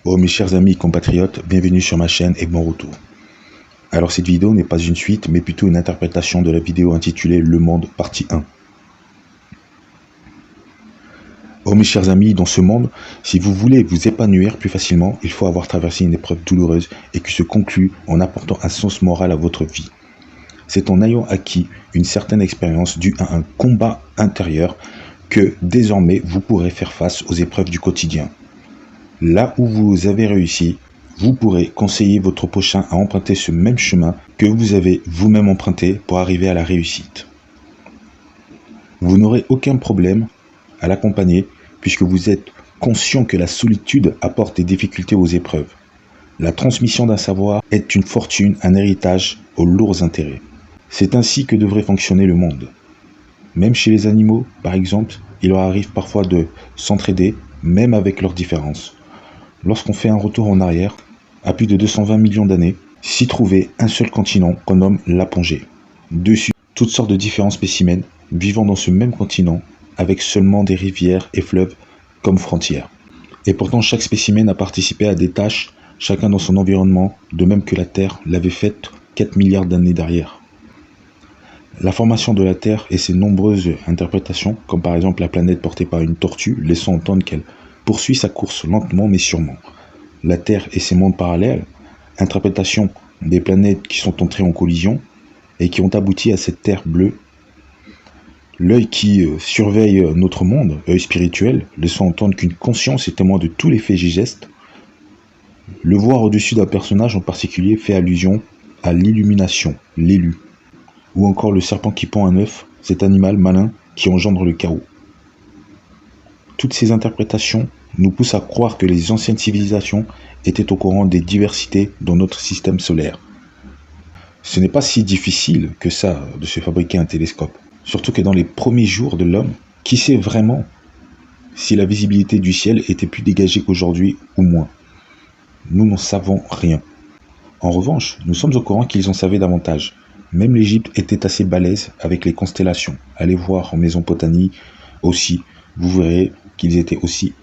Oh mes chers amis compatriotes, bienvenue sur ma chaîne et bon retour. Alors cette vidéo n'est pas une suite, mais plutôt une interprétation de la vidéo intitulée Le Monde partie 1. Oh mes chers amis, dans ce monde, si vous voulez vous épanouir plus facilement, il faut avoir traversé une épreuve douloureuse et qui se conclut en apportant un sens moral à votre vie. C'est en ayant acquis une certaine expérience due à un combat intérieur que désormais vous pourrez faire face aux épreuves du quotidien. Là où vous avez réussi, vous pourrez conseiller votre prochain à emprunter ce même chemin que vous avez vous-même emprunté pour arriver à la réussite. Vous n'aurez aucun problème à l'accompagner puisque vous êtes conscient que la solitude apporte des difficultés aux épreuves. La transmission d'un savoir est une fortune, un héritage aux lourds intérêts. C'est ainsi que devrait fonctionner le monde. Même chez les animaux, par exemple, il leur arrive parfois de s'entraider, même avec leurs différences. Lorsqu'on fait un retour en arrière, à plus de 220 millions d'années, s'y trouvait un seul continent qu'on nomme l'Apogée. Dessus, toutes sortes de différents spécimens vivant dans ce même continent, avec seulement des rivières et fleuves comme frontières. Et pourtant, chaque spécimen a participé à des tâches, chacun dans son environnement, de même que la Terre l'avait faite 4 milliards d'années derrière. La formation de la Terre et ses nombreuses interprétations, comme par exemple la planète portée par une tortue, laissant entendre qu'elle poursuit sa course lentement mais sûrement. La Terre et ses mondes parallèles, interprétation des planètes qui sont entrées en collision et qui ont abouti à cette Terre bleue. L'œil qui surveille notre monde, œil spirituel, laissant entendre qu'une conscience est témoin de tous les faits et gestes. Le voir au-dessus d'un personnage en particulier fait allusion à l'illumination, l'élu. Ou encore le serpent qui pond un œuf, cet animal malin qui engendre le chaos. Toutes ces interprétations nous poussent à croire que les anciennes civilisations étaient au courant des diversités dans notre système solaire. Ce n'est pas si difficile que ça de se fabriquer un télescope. Surtout que dans les premiers jours de l'homme, qui sait vraiment si la visibilité du ciel était plus dégagée qu'aujourd'hui ou moins? Nous n'en savons rien. En revanche, nous sommes au courant qu'ils en savaient davantage. Même l'Égypte était assez balèze avec les constellations. Allez voir en Mésopotamie aussi, vous verrez qu'ils étaient aussi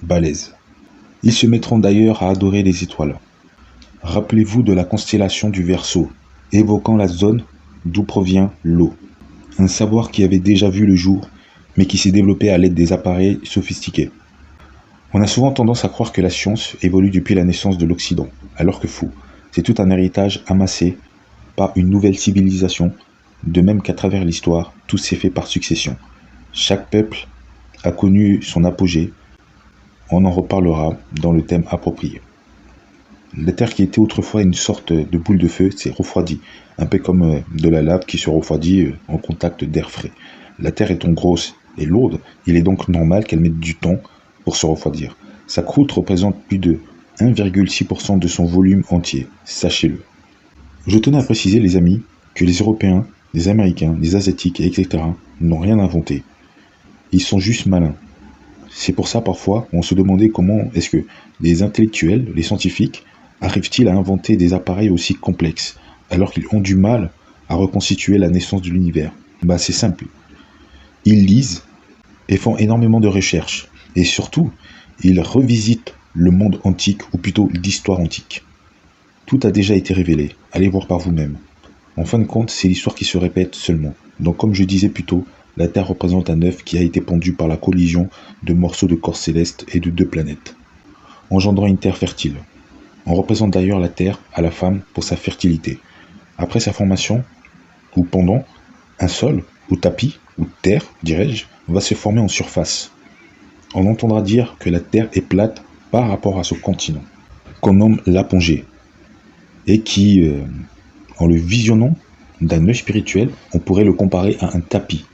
balèzes. Ils se mettront d'ailleurs à adorer les étoiles. Rappelez-vous de la constellation du Verseau, évoquant la zone d'où provient l'eau. Un savoir qui avait déjà vu le jour, mais qui s'est développé à l'aide des appareils sophistiqués. On a souvent tendance à croire que la science évolue depuis la naissance de l'Occident, alors que fou, c'est tout un héritage amassé par une nouvelle civilisation, de même qu'à travers l'histoire, tout s'est fait par succession. Chaque peuple a connu son apogée, on en reparlera dans le thème approprié. La Terre qui était autrefois une sorte de boule de feu s'est refroidie, un peu comme de la lave qui se refroidit en contact d'air frais. La Terre étant grosse et lourde, il est donc normal qu'elle mette du temps pour se refroidir. Sa croûte représente plus de 1,6% de son volume entier, sachez-le. Je tenais à préciser les amis que les Européens, les Américains, les Asiatiques, etc. n'ont rien inventé. Ils sont juste malins. C'est pour ça parfois on se demandait comment est-ce que les intellectuels, les scientifiques, arrivent-ils à inventer des appareils aussi complexes alors qu'ils ont du mal à reconstituer la naissance de l'univers? C'est simple. Ils lisent et font énormément de recherches. Et surtout, ils revisitent le monde antique, ou plutôt l'histoire antique. Tout a déjà été révélé. Allez voir par vous-même. En fin de compte, c'est l'histoire qui se répète seulement. Donc comme je disais plus tôt, la Terre représente un œuf qui a été pondu par la collision de morceaux de corps céleste et de deux planètes, engendrant une Terre fertile. On représente d'ailleurs la Terre à la femme pour sa fertilité. Après sa formation, ou pendant, un sol, ou tapis, ou terre, dirais-je, va se former en surface. On entendra dire que la Terre est plate par rapport à ce continent, qu'on nomme l'Apogée, et qui, en le visionnant d'un œil spirituel, on pourrait le comparer à un tapis,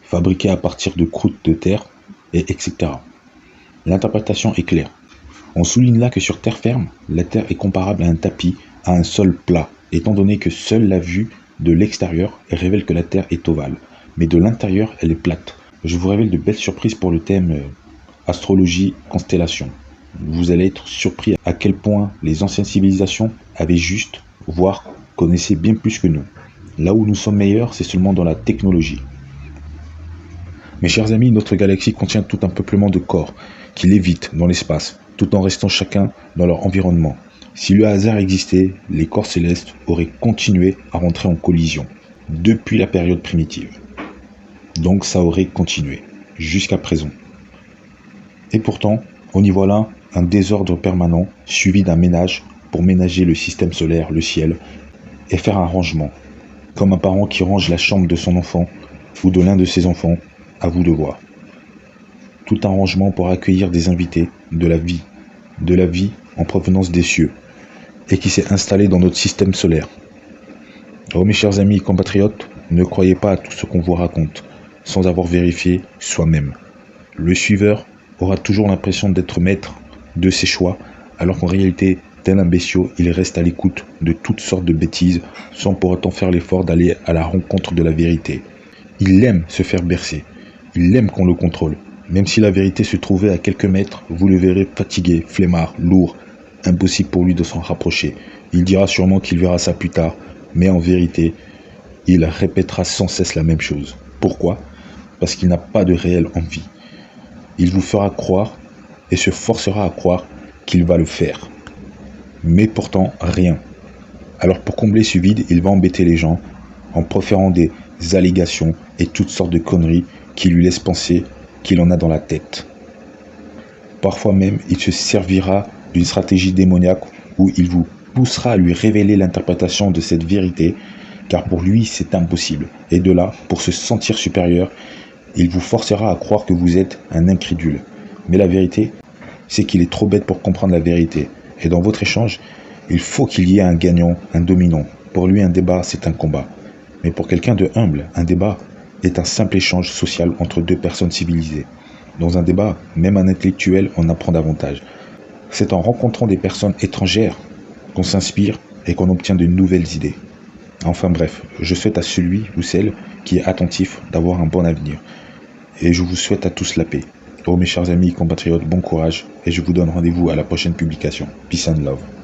fabriqué à partir de croûtes de terre, et etc. L'interprétation est claire. On souligne là que sur terre ferme, la Terre est comparable à un tapis, à un sol plat, étant donné que seule la vue de l'extérieur révèle que la Terre est ovale, mais de l'intérieur, elle est plate. Je vous révèle de belles surprises pour le thème astrologie, constellation. Vous allez être surpris à quel point les anciennes civilisations avaient juste, voire connaissaient bien plus que nous. Là où nous sommes meilleurs, c'est seulement dans la technologie. Mes chers amis, notre galaxie contient tout un peuplement de corps qui lévitent dans l'espace, tout en restant chacun dans leur environnement. Si le hasard existait, les corps célestes auraient continué à rentrer en collision, depuis la période primitive. Donc ça aurait continué, jusqu'à présent. Et pourtant, on y voit là un désordre permanent, suivi d'un ménage pour ménager le système solaire, le ciel, et faire un rangement, comme un parent qui range la chambre de son enfant, ou de l'un de ses enfants, à vous de voir. Tout un rangement pour accueillir des invités de la vie en provenance des cieux, et qui s'est installé dans notre système solaire. Oh mes chers amis compatriotes, ne croyez pas à tout ce qu'on vous raconte, sans avoir vérifié soi-même. Le suiveur aura toujours l'impression d'être maître de ses choix, alors qu'en réalité, tel un bestiau, il reste à l'écoute de toutes sortes de bêtises, sans pour autant faire l'effort d'aller à la rencontre de la vérité. Il aime se faire bercer, il aime qu'on le contrôle. Même si la vérité se trouvait à quelques mètres, vous le verrez fatigué, flemmard, lourd, impossible pour lui de s'en rapprocher. Il dira sûrement qu'il verra ça plus tard, mais en vérité, il répétera sans cesse la même chose. Pourquoi ? Parce qu'il n'a pas de réelle envie. Il vous fera croire et se forcera à croire qu'il va le faire. Mais pourtant, rien. Alors pour combler ce vide, il va embêter les gens en proférant des allégations et toutes sortes de conneries qui lui laissent penser qu'il en a dans la tête. Parfois même, il se servira d'une stratégie démoniaque où il vous poussera à lui révéler l'interprétation de cette vérité, car pour lui, c'est impossible. Et de là, pour se sentir supérieur, il vous forcera à croire que vous êtes un incrédule. Mais la vérité, c'est qu'il est trop bête pour comprendre la vérité. Et dans votre échange, il faut qu'il y ait un gagnant, un dominant. Pour lui, un débat, c'est un combat. Mais pour quelqu'un de humble, un débat est un simple échange social entre deux personnes civilisées. Dans un débat, même un intellectuel en apprend davantage. C'est en rencontrant des personnes étrangères qu'on s'inspire et qu'on obtient de nouvelles idées. Enfin bref, je souhaite à celui ou celle qui est attentif d'avoir un bon avenir. Et je vous souhaite à tous la paix. Oh mes chers amis compatriotes, bon courage et je vous donne rendez-vous à la prochaine publication. Peace and love.